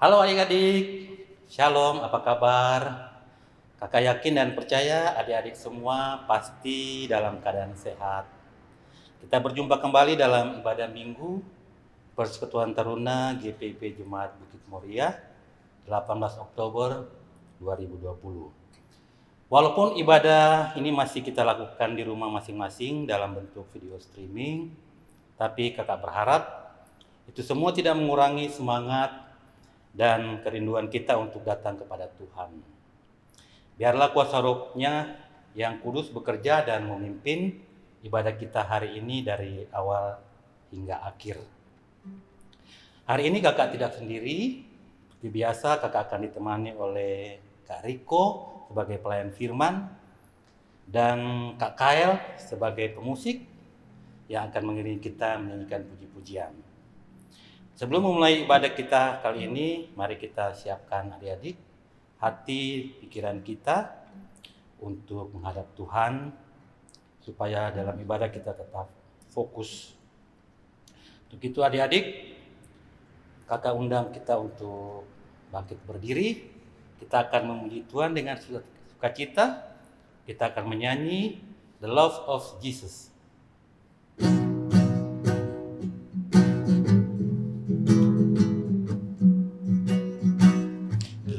Halo adik-adik, Shalom, apa kabar? Kakak yakin dan percaya adik-adik semua pasti dalam keadaan sehat. Kita berjumpa kembali dalam ibadah minggu Persekutuan Taruna GPIP Jemaat Bukit Muria 18 Oktober 2020. Walaupun ibadah ini masih kita lakukan di rumah masing-masing dalam bentuk video streaming, tapi kakak berharap itu semua tidak mengurangi semangat dan kerinduan kita untuk datang kepada Tuhan. Biarlah kuasa rohnya yang kudus bekerja dan memimpin ibadah kita hari ini dari awal hingga akhir. Hari ini kakak tidak sendiri. Seperti biasa kakak akan ditemani oleh Kak Riko sebagai pelayan firman dan Kak Kael sebagai pemusik yang akan mengiringi kita menyanyikan puji-pujian. Sebelum memulai ibadah kita kali ini, mari kita siapkan adik-adik hati pikiran kita untuk menghadap Tuhan supaya dalam ibadah kita tetap fokus. Untuk itu adik-adik, kakak undang kita untuk bangkit berdiri. Kita akan memuji Tuhan dengan sukacita. Kita akan menyanyi The Love of Jesus.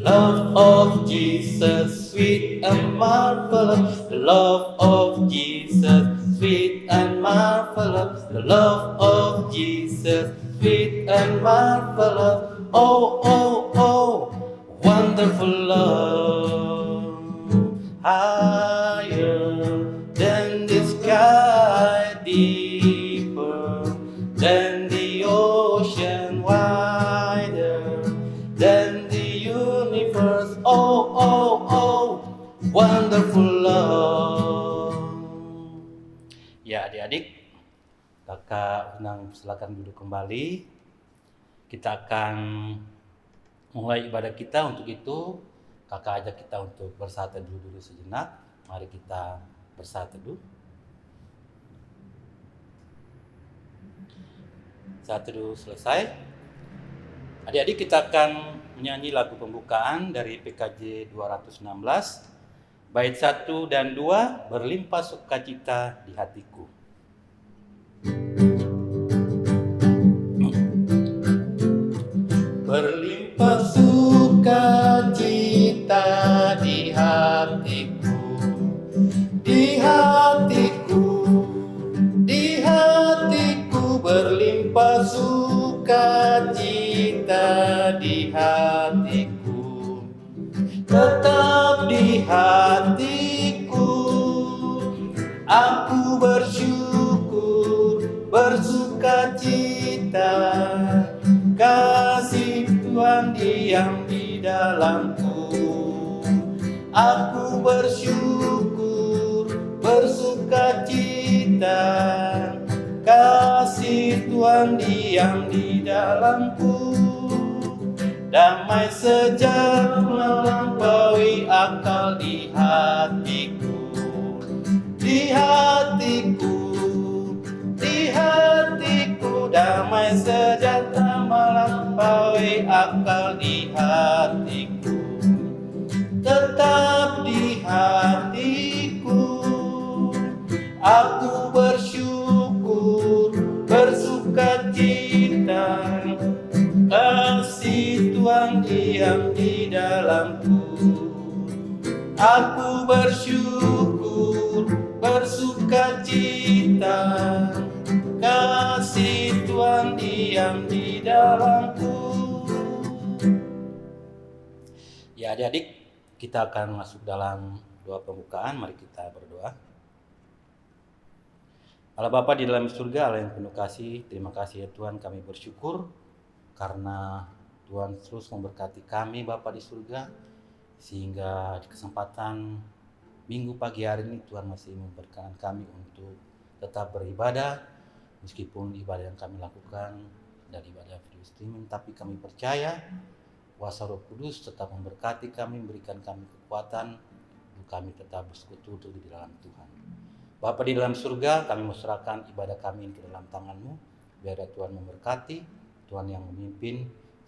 Love of Jesus, sweet and marvelous. The love of Jesus, sweet and marvelous. The love of Jesus, sweet and marvelous. Oh, oh, oh, wonderful love. Higher than the sky, deeper than the ocean, wider than the universe. Oh, oh, oh, wonderful love. Ya adik-adik, kakak undang silakan duduk kembali. Kita akan mulai ibadah kita. Untuk itu kakak ajak kita untuk bersatu dulu sejenak. Mari kita bersatu dulu. Satu dulu selesai. Adik-adik, kita akan menyanyi lagu pembukaan dari PKJ 216, bait 1 dan 2, berlimpah sukacita di hatiku. Berlimpah sukacita di hatiku, di hatiku, di hatiku, berlimpah sukacita di hatiku, tetap di hatiku. Aku bersyukur, bersukacita, kasih Tuhan diam di dalamku. Aku bersyukur, bersukacita, kasih Tuhan diam di dalamku. Damai sejahtera melampaui akal di hatiku, di hatiku, di hatiku. Damai sejahtera melampaui akal di hatiku, tetap di hatiku. Aku bersyukur, bersukacita, kasih Tuhan diam di dalamku. Aku bersyukur, bersukacita, kasih Tuhan diam di dalamku. Ya adik-adik, kita akan masuk dalam doa pembukaan. Mari kita berdoa. Allah Bapa di dalam surga, Allah yang penuh kasih, terima kasih ya Tuhan, kami bersyukur karena Tuhan terus memberkati kami Bapa di surga, sehingga di kesempatan minggu pagi hari ini Tuhan masih memberkati kami untuk tetap beribadah, meskipun ibadah yang kami lakukan dari ibadah video streaming, tapi kami percaya kuasa Roh Kudus tetap memberkati kami, memberikan kami kekuatan untuk kami tetap bersekutu di dalam Tuhan. Bapa di dalam surga, kami menyerahkan ibadah kami ke dalam tangan-Mu. Biar Tuhan memberkati, Tuhan yang memimpin,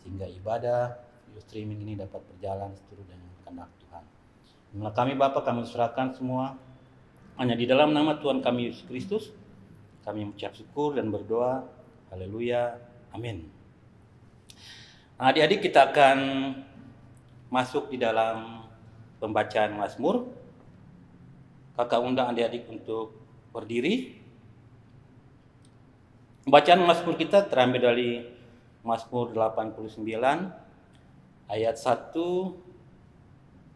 sehingga ibadah video streaming ini dapat berjalan seturut dengan kehendak Tuhan. Inilah kami Bapa, kami serahkan semua hanya di dalam nama Tuhan kami Yesus Kristus. Kami mengucap syukur dan berdoa. Haleluya. Amin. Nah, adik-adik, kita akan masuk di dalam pembacaan Mazmur. Kakak undang adik-adik untuk berdiri. Bacaan Mazmur kita terambil dari Mazmur 89 ayat 1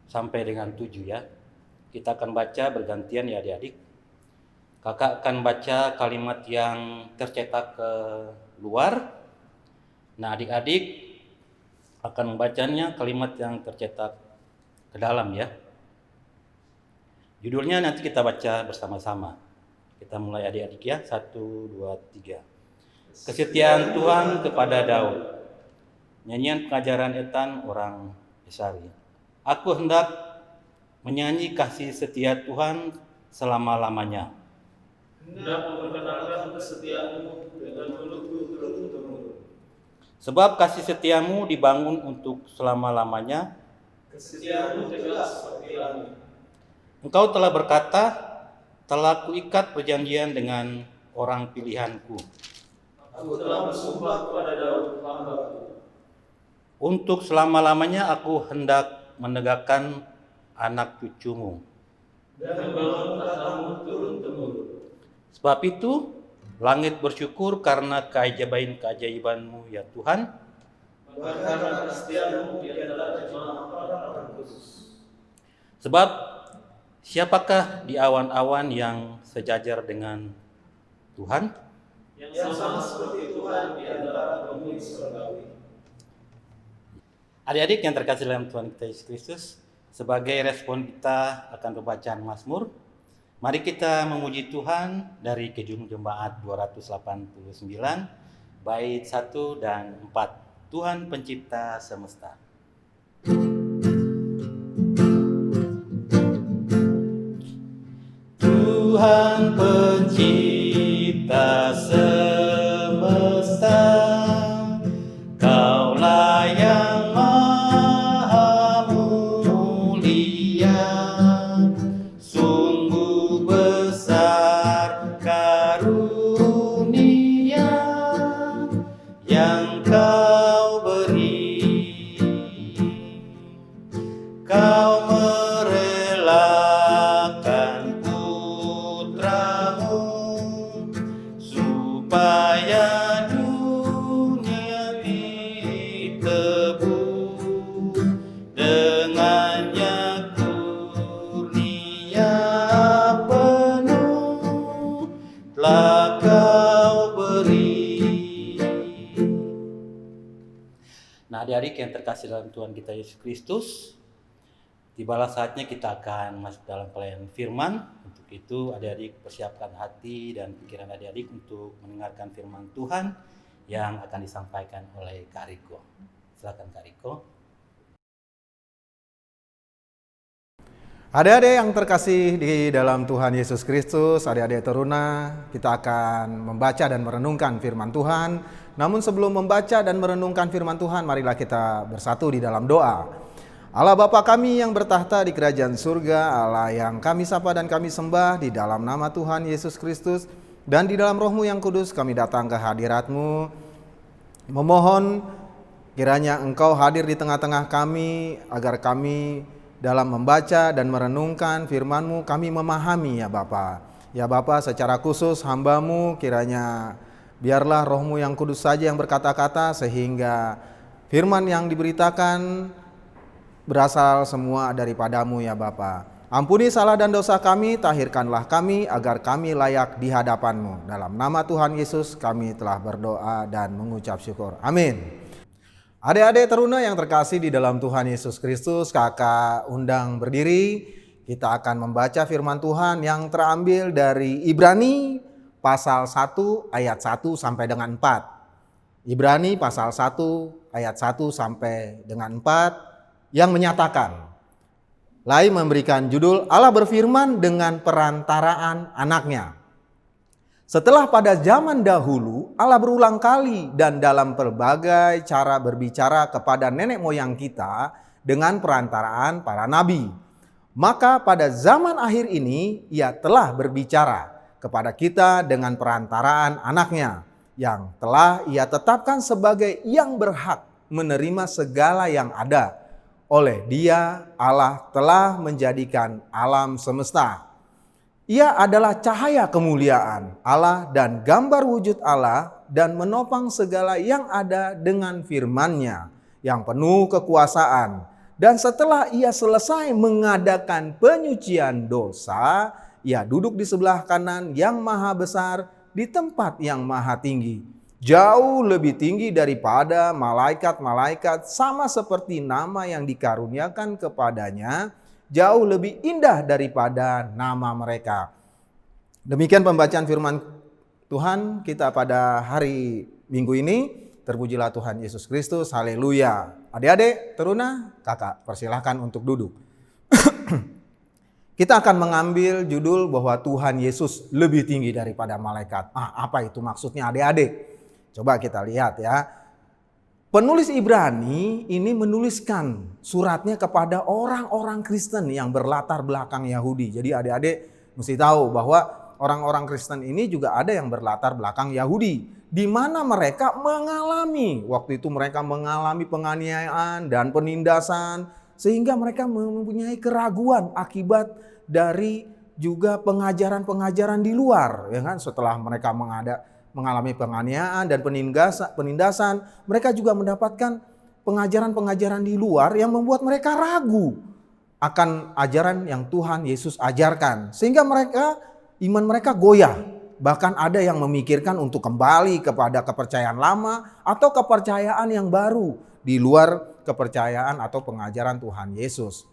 sampai dengan 7 ya. Kita akan baca bergantian ya adik-adik. Kakak akan baca kalimat yang tercetak ke luar. Nah, adik-adik akan membacanya kalimat yang tercetak ke dalam ya. Judulnya nanti kita baca bersama-sama. Kita mulai adik-adik ya. 1, 2, 3. Kesetiaan Tuhan kepada Daud. Nyanyian pengajaran Etan orang Esari. Aku hendak menyanyi kasih setia Tuhan selama-lamanya. Hendak memperkenalkan kesetiaanmu dengan mulutku turun-temurun. Sebab kasih setiamu dibangun untuk selama-lamanya. Kesetiaanmu tegas seperti langit. Engkau telah berkata, telah kuikat perjanjian dengan orang pilihanku. Aku telah bersumpah kepada Daud hamba-Ku. Untuk selama-lamanya aku hendak menegakkan anak cucumu. Dan membangun tahtamu turun-temurun. Sebab itu, langit bersyukur karena keajaiban-keajaibanmu ya Tuhan. Karena kesetiaanmu di antara jemaah orang kudus. Sebab siapakah di awan-awan yang sejajar dengan Tuhan? Yang sama seperti Tuhan di antara penghuni surgawi. Adik-adik yang terkasih dalam Tuhan kita Yesus Kristus, sebagai respon kita akan pembacaan Mazmur, mari kita memuji Tuhan dari Kidung Jemaat 289, bait 1 dan 4. Tuhan pencipta semesta. Tuhan pencipta semesta, Kaulah yang maha mulia, sungguh besar karunia yang Kau beri. Kau merelakan Putramu supaya dunia ditebus, dengannya kurnia penuh telah Kau beri. Nah, adik-adik yang terkasih dalam Tuhan kita Yesus Kristus, tibalah saatnya kita akan masuk dalam pelayanan firman. Untuk itu adik-adik persiapkan hati dan pikiran adik-adik untuk mendengarkan firman Tuhan yang akan disampaikan oleh Kak Riko. Silakan Kak Riko. Adik-adik yang terkasih di dalam Tuhan Yesus Kristus, adik-adik teruna, kita akan membaca dan merenungkan firman Tuhan. Namun sebelum membaca dan merenungkan firman Tuhan, marilah kita bersatu di dalam doa. Allah Bapa kami yang bertahta di kerajaan surga, Allah yang kami sapa dan kami sembah, di dalam nama Tuhan Yesus Kristus dan di dalam Roh-Mu yang kudus, kami datang ke hadirat-Mu, memohon kiranya Engkau hadir di tengah-tengah kami, agar kami dalam membaca dan merenungkan firman-Mu, kami memahami ya Bapa. Ya Bapa, secara khusus hamba-Mu, kiranya biarlah Roh-Mu yang kudus saja yang berkata-kata, sehingga firman yang diberitakan berasal semua daripada-Mu ya Bapa. Ampuni salah dan dosa kami, tahirkanlah kami agar kami layak di hadapan-Mu. Dalam nama Tuhan Yesus kami telah berdoa dan mengucap syukur. Amin. Adik-adik teruna yang terkasih di dalam Tuhan Yesus Kristus, kakak undang berdiri. Kita akan membaca firman Tuhan yang terambil dari Ibrani pasal 1 ayat 1 sampai dengan 4. Ibrani pasal 1 ayat 1 sampai dengan 4 yang menyatakan, Lai memberikan judul Allah berfirman dengan perantaraan anaknya. Setelah pada zaman dahulu Allah berulang kali dan dalam berbagai cara berbicara kepada nenek moyang kita dengan perantaraan para nabi. Maka pada zaman akhir ini Ia telah berbicara kepada kita dengan perantaraan anaknya yang telah Ia tetapkan sebagai yang berhak menerima segala yang ada. Oleh Dia Allah telah menjadikan alam semesta. Ia adalah cahaya kemuliaan Allah dan gambar wujud Allah dan menopang segala yang ada dengan firman-Nya yang penuh kekuasaan. Dan setelah Ia selesai mengadakan penyucian dosa, Ia duduk di sebelah kanan yang maha besar di tempat yang maha tinggi. Jauh lebih tinggi daripada malaikat-malaikat, sama seperti nama yang dikaruniakan kepadanya jauh lebih indah daripada nama mereka. Demikian pembacaan firman Tuhan kita pada hari Minggu ini. Terpujilah Tuhan Yesus Kristus, haleluya. Adik-adik, teruna, kakak persilahkan untuk duduk. Kita akan mengambil judul bahwa Tuhan Yesus lebih tinggi daripada malaikat. Apa itu maksudnya adik-adik? Coba kita lihat ya. Penulis Ibrani ini menuliskan suratnya kepada orang-orang Kristen yang berlatar belakang Yahudi. Jadi adik-adik mesti tahu bahwa orang-orang Kristen ini juga ada yang berlatar belakang Yahudi. Di mana mereka mengalami, waktu itu mereka mengalami penganiayaan dan penindasan. Sehingga mereka mempunyai keraguan akibat dari juga pengajaran-pengajaran di luar. Ya kan? Setelah mereka mengalami penganiayaan dan penindasan, mereka juga mendapatkan pengajaran-pengajaran di luar yang membuat mereka ragu akan ajaran yang Tuhan Yesus ajarkan. Sehingga iman mereka goyah. Bahkan ada yang memikirkan untuk kembali kepada kepercayaan lama atau kepercayaan yang baru di luar kepercayaan atau pengajaran Tuhan Yesus.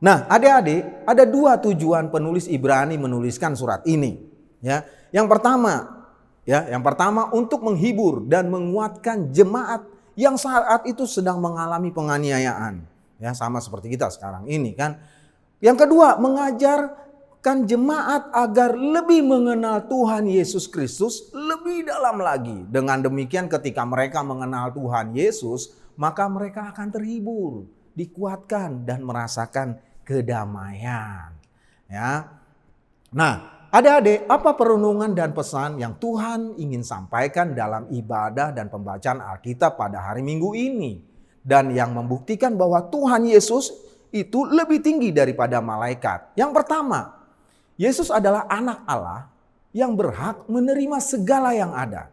Nah, adik-adik, ada dua tujuan penulis Ibrani menuliskan surat ini. Ya, yang pertama untuk menghibur dan menguatkan jemaat yang saat itu sedang mengalami penganiayaan. Ya, sama seperti kita sekarang ini kan. Yang kedua, mengajarkan jemaat agar lebih mengenal Tuhan Yesus Kristus lebih dalam lagi. Dengan demikian ketika mereka mengenal Tuhan Yesus, maka mereka akan terhibur, dikuatkan dan merasakan kedamaian. Ya. Nah, adik-adik, apa perenungan dan pesan yang Tuhan ingin sampaikan dalam ibadah dan pembacaan Alkitab pada hari Minggu ini? Dan yang membuktikan bahwa Tuhan Yesus itu lebih tinggi daripada malaikat. Yang pertama, Yesus adalah anak Allah yang berhak menerima segala yang ada.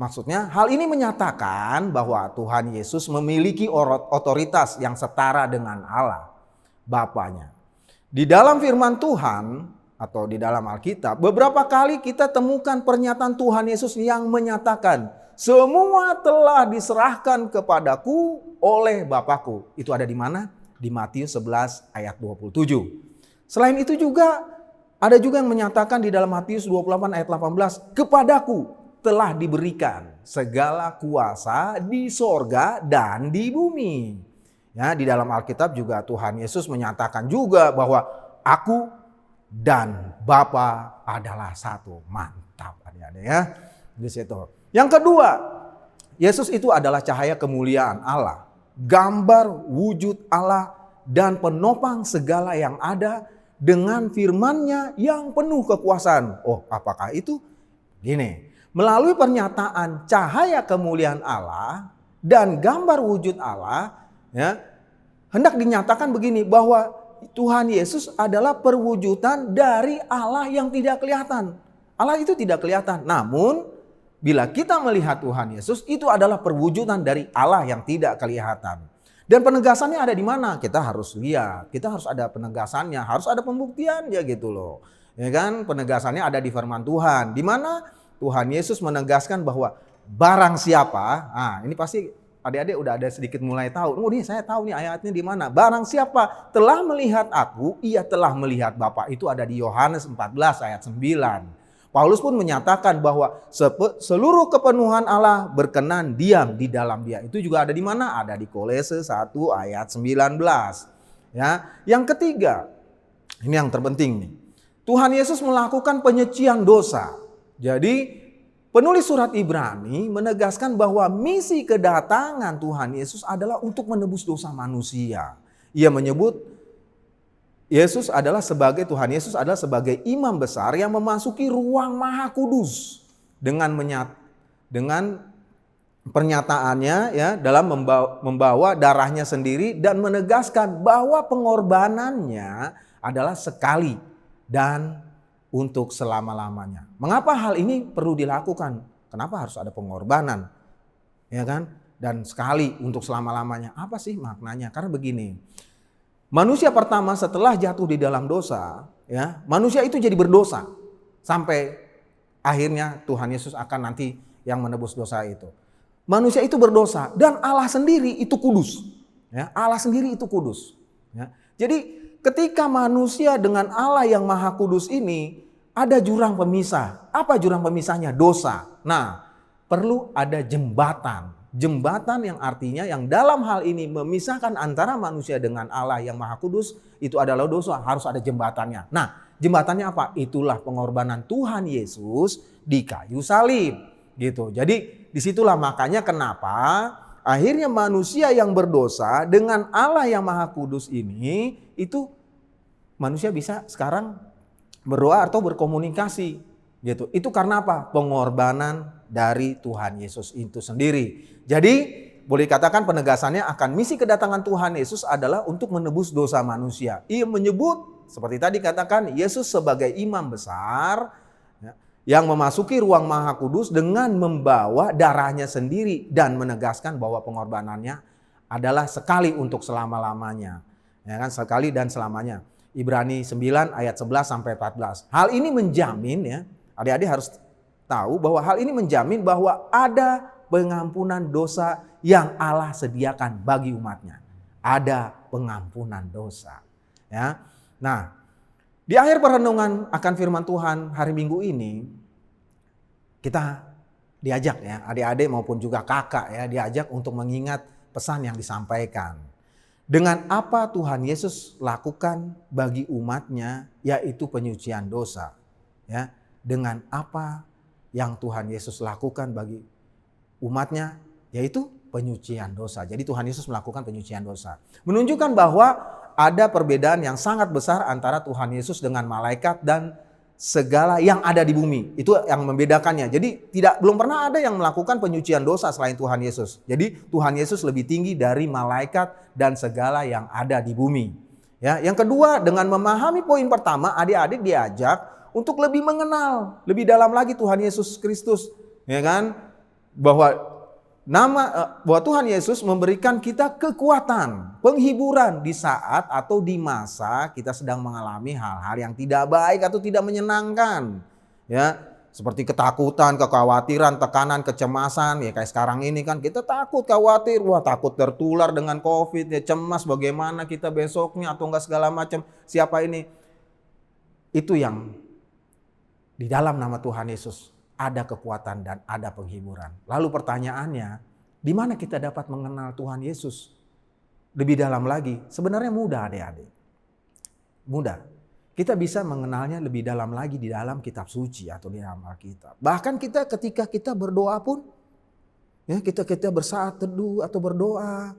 Maksudnya hal ini menyatakan bahwa Tuhan Yesus memiliki otoritas yang setara dengan Allah, Bapanya. Di dalam firman Tuhan atau di dalam Alkitab, beberapa kali kita temukan pernyataan Tuhan Yesus yang menyatakan, semua telah diserahkan kepadaku oleh Bapakku. Itu ada di mana? Di Matius 11 ayat 27. Selain itu juga, ada juga yang menyatakan di dalam Matius 28 ayat 18, kepadaku telah diberikan segala kuasa di sorga dan di bumi. Ya, di dalam Alkitab juga Tuhan Yesus menyatakan juga bahwa aku dan Bapa adalah satu. Mantap adik-adik ya. Di situ. Yang kedua, Yesus itu adalah cahaya kemuliaan Allah, gambar wujud Allah dan penopang segala yang ada dengan firman-Nya yang penuh kekuasaan. Oh, apakah itu? Gini, melalui pernyataan cahaya kemuliaan Allah dan gambar wujud Allah, ya, hendak dinyatakan begini bahwa Tuhan Yesus adalah perwujudan dari Allah yang tidak kelihatan. Allah itu tidak kelihatan. Namun bila kita melihat Tuhan Yesus itu adalah perwujudan dari Allah yang tidak kelihatan. Dan penegasannya ada di mana? Kita harus lihat. Kita harus ada penegasannya, harus ada pembuktiannya gitu loh. Ya kan? Penegasannya ada di firman Tuhan. Di mana Tuhan Yesus menegaskan bahwa barang siapa, ini pasti adik-adik udah ada sedikit mulai tahu. Oh, nih saya tahu nih ayatnya di mana. Barang siapa telah melihat aku, ia telah melihat Bapa. Itu ada di Yohanes 14 ayat 9. Paulus pun menyatakan bahwa seluruh kepenuhan Allah berkenan diam di dalam Dia. Itu juga ada di mana? Ada di Kolose 1 ayat 19. Ya, yang ketiga, ini yang terpenting nih. Tuhan Yesus melakukan penyucian dosa. Jadi penulis surat Ibrani menegaskan bahwa misi kedatangan Tuhan Yesus adalah untuk menebus dosa manusia. Ia menyebut Tuhan Yesus adalah sebagai imam besar yang memasuki ruang Maha Kudus dengan pernyataannya ya dalam membawa darahnya sendiri dan menegaskan bahwa pengorbanannya adalah sekali dan untuk selama-lamanya. Mengapa hal ini perlu dilakukan? Kenapa harus ada pengorbanan? Ya kan? Dan sekali untuk selama-lamanya. Apa sih maknanya? Karena begini. Manusia pertama setelah jatuh di dalam dosa, ya, manusia itu jadi berdosa sampai akhirnya Tuhan Yesus akan nanti yang menebus dosa itu. Manusia itu berdosa dan Allah sendiri itu kudus. Ya, Allah sendiri itu kudus. Ya. Jadi ketika manusia dengan Allah yang Maha Kudus ini ada jurang pemisah. Apa jurang pemisahnya? Dosa. Nah, perlu ada jembatan. Jembatan yang artinya yang dalam hal ini memisahkan antara manusia dengan Allah yang Maha Kudus itu adalah dosa. Harus ada jembatannya. Nah, jembatannya apa? Itulah pengorbanan Tuhan Yesus di kayu salib. Gitu. Jadi disitulah makanya kenapa akhirnya manusia yang berdosa dengan Allah yang Maha Kudus ini itu manusia bisa sekarang berdoa atau berkomunikasi gitu. Itu karena apa? Pengorbanan dari Tuhan Yesus itu sendiri. Jadi boleh katakan penegasannya akan misi kedatangan Tuhan Yesus adalah untuk menebus dosa manusia. Ia menyebut seperti tadi katakan Yesus sebagai imam besar yang memasuki ruang Maha Kudus dengan membawa darahnya sendiri dan menegaskan bahwa pengorbanannya adalah sekali untuk selama-lamanya. Ya kan, sekali dan selamanya. Ibrani 9 ayat 11 sampai 14. Hal ini menjamin ya, adik-adik harus tahu bahwa hal ini menjamin bahwa ada pengampunan dosa yang Allah sediakan bagi umatnya. Ada pengampunan dosa. Ya. Nah, di akhir perenungan akan firman Tuhan hari Minggu ini, kita diajak ya, adik-adik maupun juga kakak ya, diajak untuk mengingat pesan yang disampaikan. Dengan apa Tuhan Yesus lakukan bagi umatnya, yaitu penyucian dosa. Ya, dengan apa yang Tuhan Yesus lakukan bagi umatnya, yaitu penyucian dosa. Jadi Tuhan Yesus melakukan penyucian dosa. Menunjukkan bahwa ada perbedaan yang sangat besar antara Tuhan Yesus dengan malaikat dan segala yang ada di bumi. Itu yang membedakannya. Jadi belum pernah ada yang melakukan penyucian dosa selain Tuhan Yesus. Jadi Tuhan Yesus lebih tinggi dari malaikat dan segala yang ada di bumi. Ya, yang kedua, dengan memahami poin pertama, adik-adik diajak untuk lebih mengenal lebih dalam lagi Tuhan Yesus Kristus, ya kan? Bahwa Tuhan Yesus memberikan kita kekuatan, penghiburan di saat atau di masa kita sedang mengalami hal-hal yang tidak baik atau tidak menyenangkan. Ya, seperti ketakutan, kekhawatiran, tekanan, kecemasan. Ya kayak sekarang ini kan kita takut, khawatir, takut tertular dengan COVID, ya cemas bagaimana kita besoknya atau enggak segala macam. Siapa ini? Itu yang di dalam nama Tuhan Yesus ada kekuatan dan ada penghiburan. Lalu pertanyaannya, di mana kita dapat mengenal Tuhan Yesus lebih dalam lagi? Sebenarnya mudah adik-adik. Mudah. Kita bisa mengenalnya lebih dalam lagi di dalam kitab suci atau di dalam Alkitab. Bahkan ketika kita berdoa pun, ya kita bersaat teduh atau berdoa,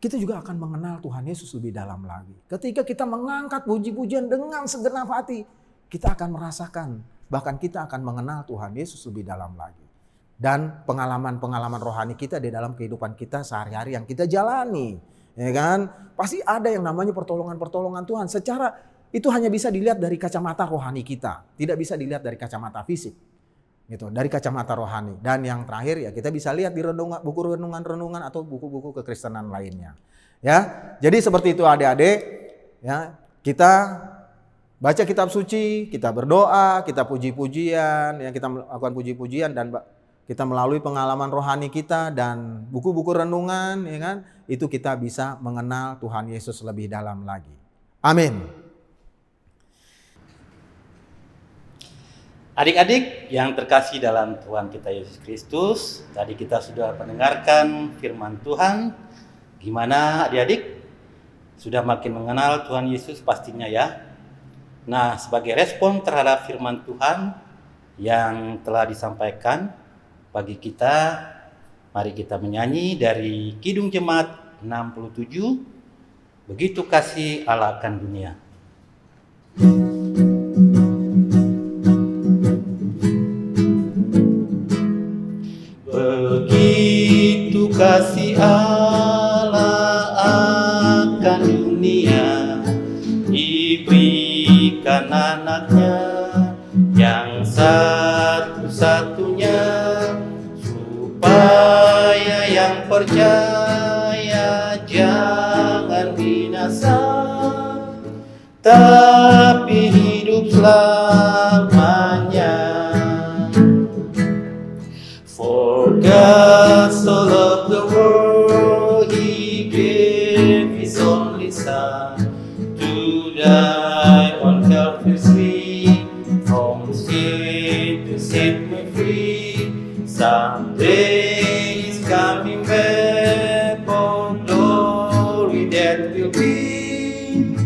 kita juga akan mengenal Tuhan Yesus lebih dalam lagi. Ketika kita mengangkat puji-pujian dengan segenap hati, kita akan merasakan, bahkan kita akan mengenal Tuhan Yesus lebih dalam lagi. Dan pengalaman-pengalaman rohani kita di dalam kehidupan kita sehari-hari yang kita jalani. Ya kan? Pasti ada yang namanya pertolongan-pertolongan Tuhan. Secara itu hanya bisa dilihat dari kacamata rohani kita. Tidak bisa dilihat dari kacamata fisik. Gitu, dari kacamata rohani. Dan yang terakhir ya kita bisa lihat di buku renungan-renungan atau buku-buku kekristenan lainnya. Ya, jadi seperti itu adik-adik. Ya, kita baca kitab suci, kita berdoa, kita puji-pujian, ya kita melakukan puji-pujian dan kita melalui pengalaman rohani kita dan buku-buku renungan, ya kan? Itu kita bisa mengenal Tuhan Yesus lebih dalam lagi. Amin. Adik-adik yang terkasih dalam Tuhan kita Yesus Kristus, tadi kita sudah mendengarkan firman Tuhan. Gimana adik-adik? Sudah makin mengenal Tuhan Yesus pastinya ya. Nah, sebagai respon terhadap firman Tuhan yang telah disampaikan bagi kita. Mari kita menyanyi dari Kidung Jemaat 67, Begitu Kasih Allah akan Dunia. Begitu kasih Allah akan dunia, diberikan anaknya yang satu-satunya, supaya yang percaya jangan binasa, tapi hidup selamanya. For God so loved the world, He gave His only Son to die on Calvary's tree. From sin to set me free. Someday He's coming back, for glory that will be.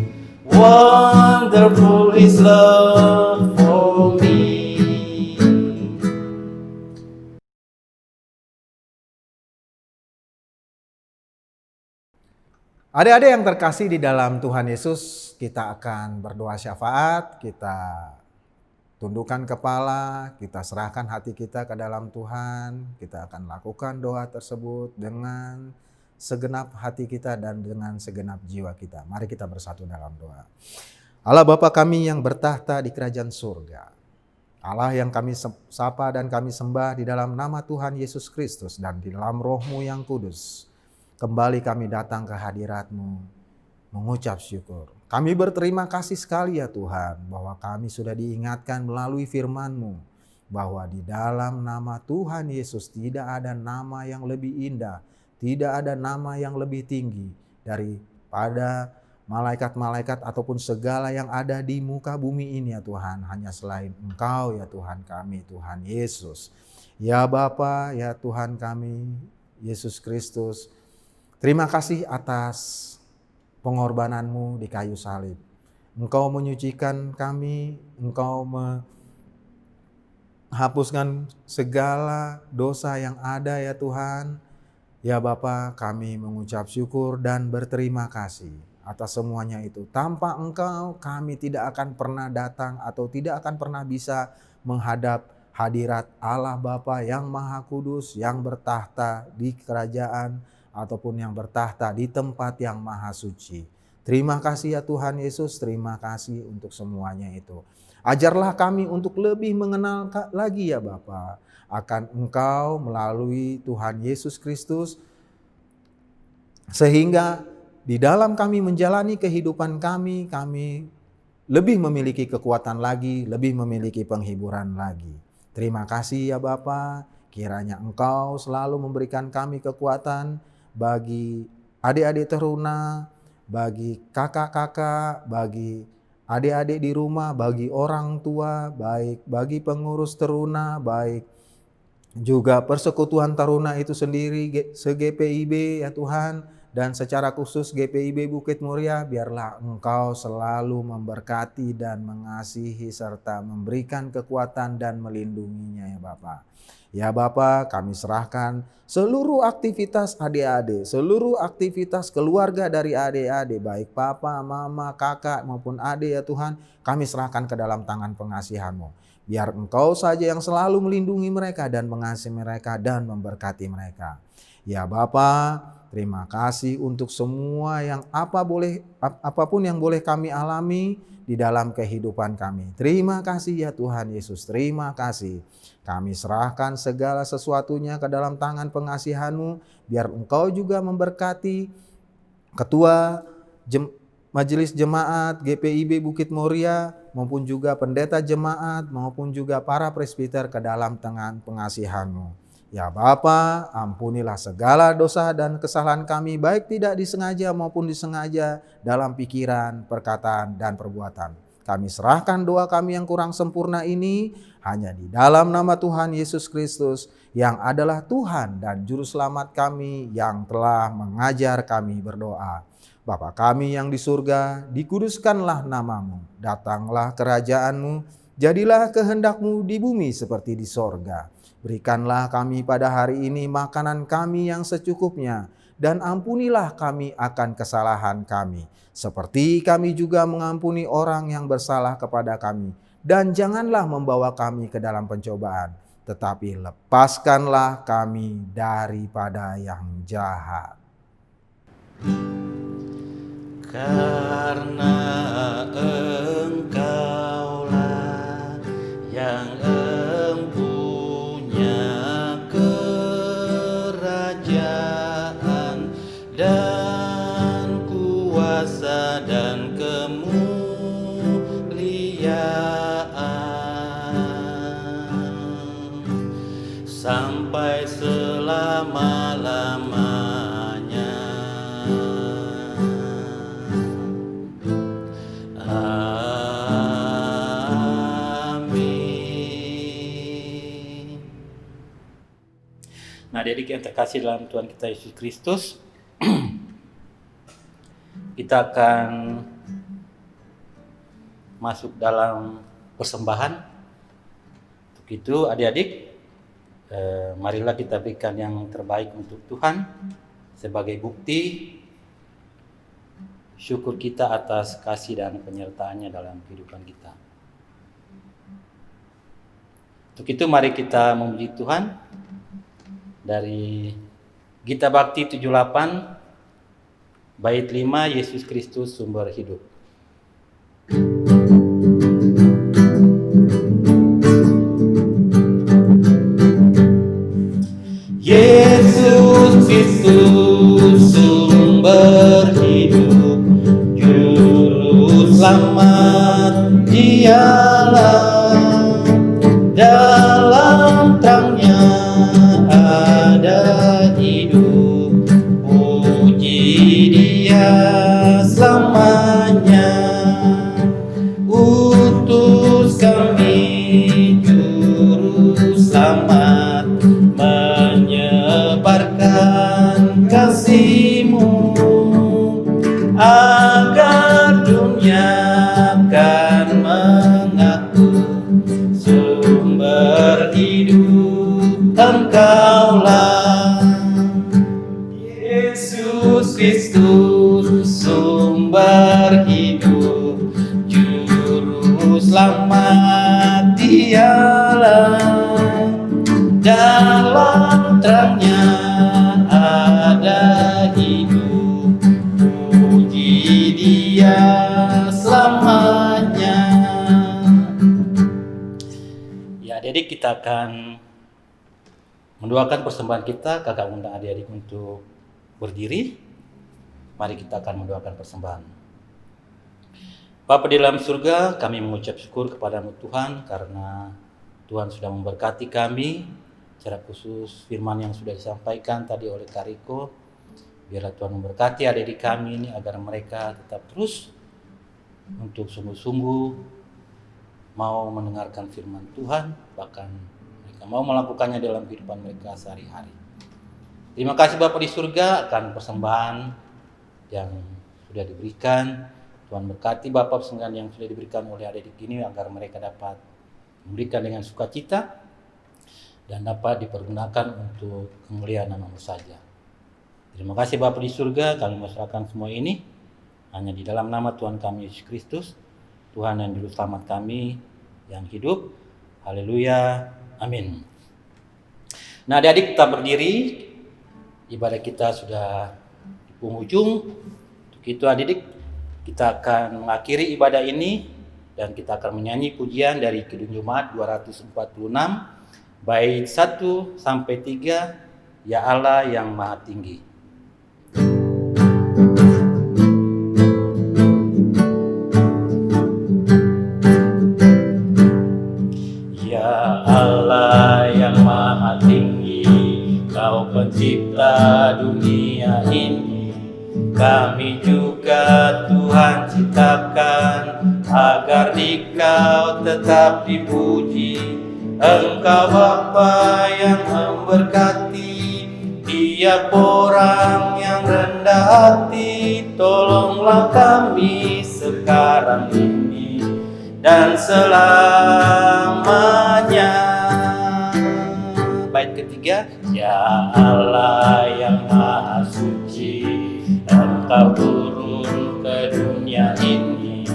Wonderful His love for me. Adik-adik yang terkasih di dalam Tuhan Yesus, kita akan berdoa syafaat, kita tundukkan kepala, kita serahkan hati kita ke dalam Tuhan. Kita akan lakukan doa tersebut dengan segenap hati kita dan dengan segenap jiwa kita. Mari kita bersatu dalam doa. Allah Bapa kami yang bertahta di kerajaan surga, Allah yang kami sapa dan kami sembah di dalam nama Tuhan Yesus Kristus dan di dalam Roh-Mu yang kudus, kembali kami datang ke hadirat-Mu mengucap syukur. Kami berterima kasih sekali ya Tuhan, bahwa kami sudah diingatkan melalui firman-Mu, bahwa di dalam nama Tuhan Yesus tidak ada nama yang lebih indah, tidak ada nama yang lebih tinggi daripada malaikat-malaikat ataupun segala yang ada di muka bumi ini ya Tuhan, hanya selain Engkau ya Tuhan kami, Tuhan Yesus. Ya Bapa, ya Tuhan kami, Yesus Kristus, terima kasih atas pengorbanan-Mu di kayu salib. Engkau menyucikan kami, Engkau menghapuskan segala dosa yang ada ya Tuhan. Ya Bapa, kami mengucap syukur dan berterima kasih atas semuanya itu. Tanpa Engkau kami tidak akan pernah datang atau tidak akan pernah bisa menghadap hadirat Allah Bapa yang Maha Kudus, yang bertahta di kerajaan ataupun yang bertahta di tempat yang maha suci. Terima kasih ya Tuhan Yesus, terima kasih untuk semuanya itu. Ajarlah kami untuk lebih mengenal lagi ya Bapa akan Engkau melalui Tuhan Yesus Kristus, sehingga di dalam kami menjalani kehidupan kami lebih memiliki kekuatan lagi, lebih memiliki penghiburan lagi. Terima kasih ya Bapa, kiranya Engkau selalu memberikan kami kekuatan bagi adik-adik teruna, bagi kakak-kakak, bagi adik-adik di rumah, bagi orang tua, baik bagi pengurus teruna, baik juga persekutuan taruna itu sendiri, se-GPIB ya Tuhan, dan secara khusus GPIB Bukit Muria, biarlah Engkau selalu memberkati dan mengasihi serta memberikan kekuatan dan melindunginya ya Bapa. Ya Bapa, kami serahkan seluruh aktivitas adik-adik, seluruh aktivitas keluarga dari adik-adik, baik papa, mama, kakak maupun adik ya Tuhan, kami serahkan ke dalam tangan pengasihan-Mu. Biar Engkau saja yang selalu melindungi mereka dan mengasihi mereka dan memberkati mereka. Ya Bapa, terima kasih untuk semua yang apapun yang boleh kami alami di dalam kehidupan kami. Terima kasih ya Tuhan Yesus, terima kasih. Kami serahkan segala sesuatunya ke dalam tangan pengasihan-Mu, biar Engkau juga memberkati Ketua Majelis Jemaat GPIB Bukit Muria, maupun juga pendeta jemaat, maupun juga para presbiter ke dalam tangan pengasihan-Mu. Ya Bapa, ampunilah segala dosa dan kesalahan kami, baik tidak disengaja maupun disengaja dalam pikiran, perkataan, dan perbuatan. Kami serahkan doa kami yang kurang sempurna ini hanya di dalam nama Tuhan Yesus Kristus yang adalah Tuhan dan Juru Selamat kami yang telah mengajar kami berdoa. Bapa kami yang di surga, dikuduskanlah nama-Mu, datanglah kerajaan-Mu, Jadilah kehendak-Mu di bumi seperti di sorga. Berikanlah kami pada hari ini makanan kami yang secukupnya, dan ampunilah kami akan kesalahan kami, seperti kami juga mengampuni orang yang bersalah kepada kami. Dan janganlah membawa kami ke dalam pencobaan, tetapi lepaskanlah kami daripada yang jahat. Karena Engkaulah yang empunya kerajaan dan kuasa dan kemuliaan sampai selama-lamanya. Nah, adik yang terkasih dalam Tuhan kita Yesus Kristus, kita akan masuk dalam persembahan. Untuk itu, adik-adik, marilah kita berikan yang terbaik untuk Tuhan sebagai bukti syukur kita atas kasih dan penyertaannya dalam kehidupan kita. Untuk itu, mari kita memuji Tuhan dari Gita Bakti 78 bait 5, Yesus Kristus sumber hidup. Yesus Kristus sumber hidup, juru selamat Dialah, dalam terangnya ada hidup, puji Dia selamanya. Utus kami juru selamat, menyebarkan kasih-Mu agar dunia akan mengaku sumber hidup Engkaulah. Yesus Kristus sumber hidup, juru selamat Dialah, dalam terangnya ada hidup, puji Dia selamanya. Ya, adik-adik, kita akan mendoakan persembahan kita. Kakak undang adik-adik untuk berdiri. Mari kita akan mendoakan persembahan. Bapa di dalam surga, kami mengucap syukur kepada-Mu Tuhan, karena Tuhan sudah memberkati kami, secara khusus firman yang sudah disampaikan tadi oleh Kak Riko. Biarlah Tuhan memberkati adik-adik kami ini agar mereka tetap terus untuk sungguh-sungguh mau mendengarkan firman Tuhan, bahkan mereka mau melakukannya dalam kehidupan mereka sehari-hari. Terima kasih Bapa di surga akan persembahan yang sudah diberikan. Tuhan berkati Bapa persembahan yang sudah diberikan oleh adik-adik ini agar mereka dapat memberikan dengan sukacita dan dapat dipergunakan untuk kemuliaan nama-Mu saja. Terima kasih Bapa di surga, kami menyerahkan semua ini hanya di dalam nama Tuhan kami Yesus Kristus, Tuhan dan Juru Selamat kami yang hidup. Haleluya, amin. Nah, adik-adik kita berdiri, ibadah kita sudah di penghujung. Untuk itu adik-adik, kita akan mengakhiri ibadah ini dan kita akan menyanyi pujian dari Kidung Jumat 246 bait 1 sampai 3, Ya Allah yang Maha Tinggi. Ya Allah yang Maha Tinggi, Kau pencipta dunia ini, kami juga Tuhan ciptakan agar Dikau tetap dipuji. Engkau Bapa yang memberkati tiap orang yang rendah hati. Tolonglah kami sekarang ini dan selamanya. Bait ketiga, ya Allah yang Maha Suci, Engkau turun ke dunia ini,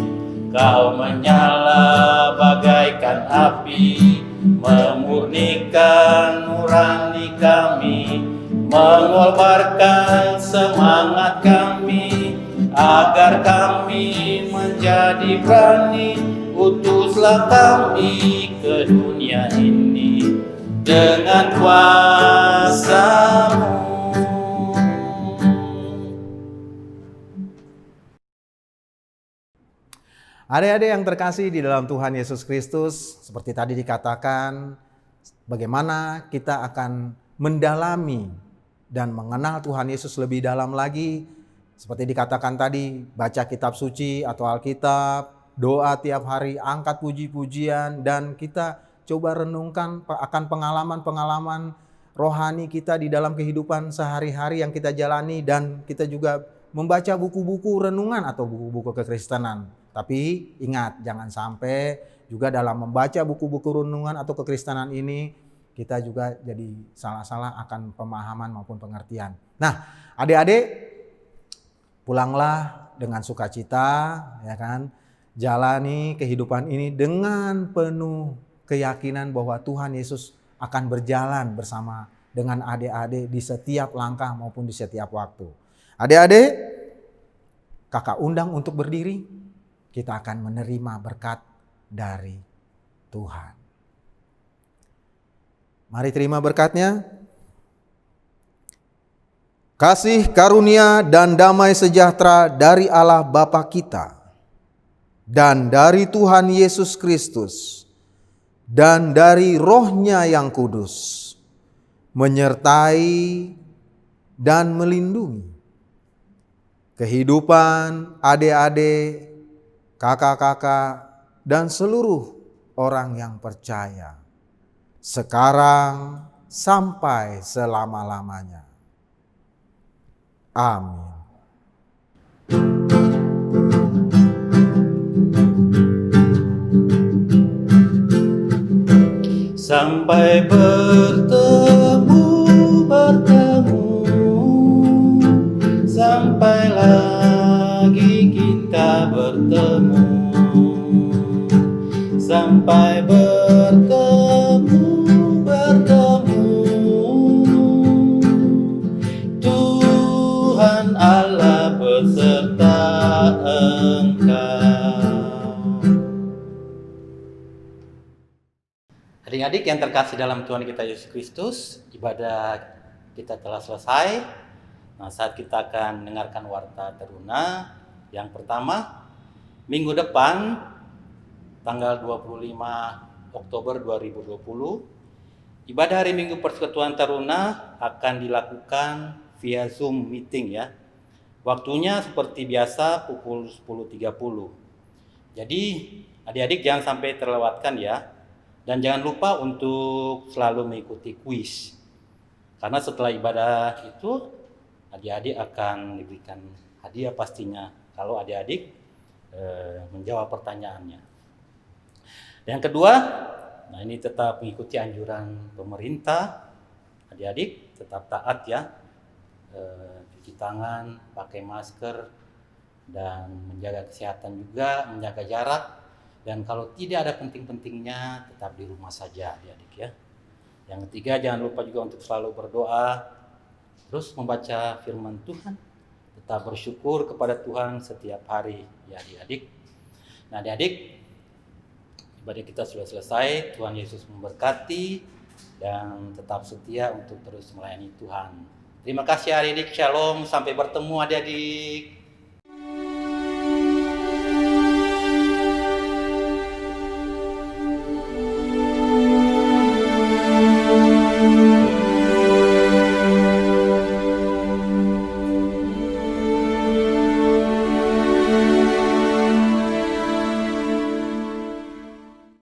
Kau menyala bagaikan api, memurnikan nurani kami, mengobarkan semangat kami, agar kami menjadi berani. Utuslah kami ke dunia ini dengan kuasa-Mu. Adik-adik yang terkasih di dalam Tuhan Yesus Kristus, seperti tadi dikatakan, bagaimana kita akan mendalami dan mengenal Tuhan Yesus lebih dalam lagi. Seperti dikatakan tadi, baca kitab suci atau Alkitab, doa tiap hari, angkat puji-pujian, dan kita coba renungkan akan pengalaman-pengalaman rohani kita di dalam kehidupan sehari-hari yang kita jalani, dan kita juga membaca buku-buku renungan atau buku-buku kekristenan. Tapi ingat, jangan sampai juga dalam membaca buku-buku renungan atau kekristenan ini kita juga jadi salah-salah akan pemahaman maupun pengertian. Nah, adik-adik, pulanglah dengan sukacita, ya kan? Jalani kehidupan ini dengan penuh keyakinan bahwa Tuhan Yesus akan berjalan bersama dengan adik-adik di setiap langkah maupun di setiap waktu. Adik-adik, kakak undang untuk berdiri. Kita akan menerima berkat dari Tuhan. Mari terima berkatnya. Kasih karunia dan damai sejahtera dari Allah Bapa kita dan dari Tuhan Yesus Kristus dan dari Roh-Nya yang kudus menyertai dan melindungi kehidupan adik-adik, kakak-kakak, dan seluruh orang yang percaya, sekarang sampai selama-lamanya. Amin. Sampai bertemu, sampai lagi kita bertemu, sampai bertemu, Tuhan Allah beserta Engkau. Adik-adik yang terkasih dalam Tuhan kita Yesus Kristus, ibadah kita telah selesai. Nah, saat kita akan mendengarkan warta teruna yang pertama, minggu depan tanggal 25 Oktober 2020, ibadah hari Minggu Persekutuan Taruna akan dilakukan via Zoom meeting ya. Waktunya seperti biasa pukul 10.30. Jadi adik-adik jangan sampai terlewatkan ya. Dan jangan lupa untuk selalu mengikuti kuis. Karena setelah ibadah itu adik-adik akan diberikan hadiah pastinya kalau adik-adik menjawab pertanyaannya. Yang kedua, nah ini tetap mengikuti anjuran pemerintah. Adik-adik tetap taat ya, cuci tangan, pakai masker, dan menjaga kesehatan juga, menjaga jarak. Dan kalau tidak ada penting-pentingnya, tetap di rumah saja adik-adik ya. Yang ketiga, jangan lupa juga untuk selalu berdoa, terus membaca firman Tuhan, tetap bersyukur kepada Tuhan setiap hari ya adik-adik. Nah adik-adik, ibadah kita sudah selesai. Tuhan Yesus memberkati dan tetap setia untuk terus melayani Tuhan. Terima kasih adik-adik, shalom, sampai bertemu adik-adik.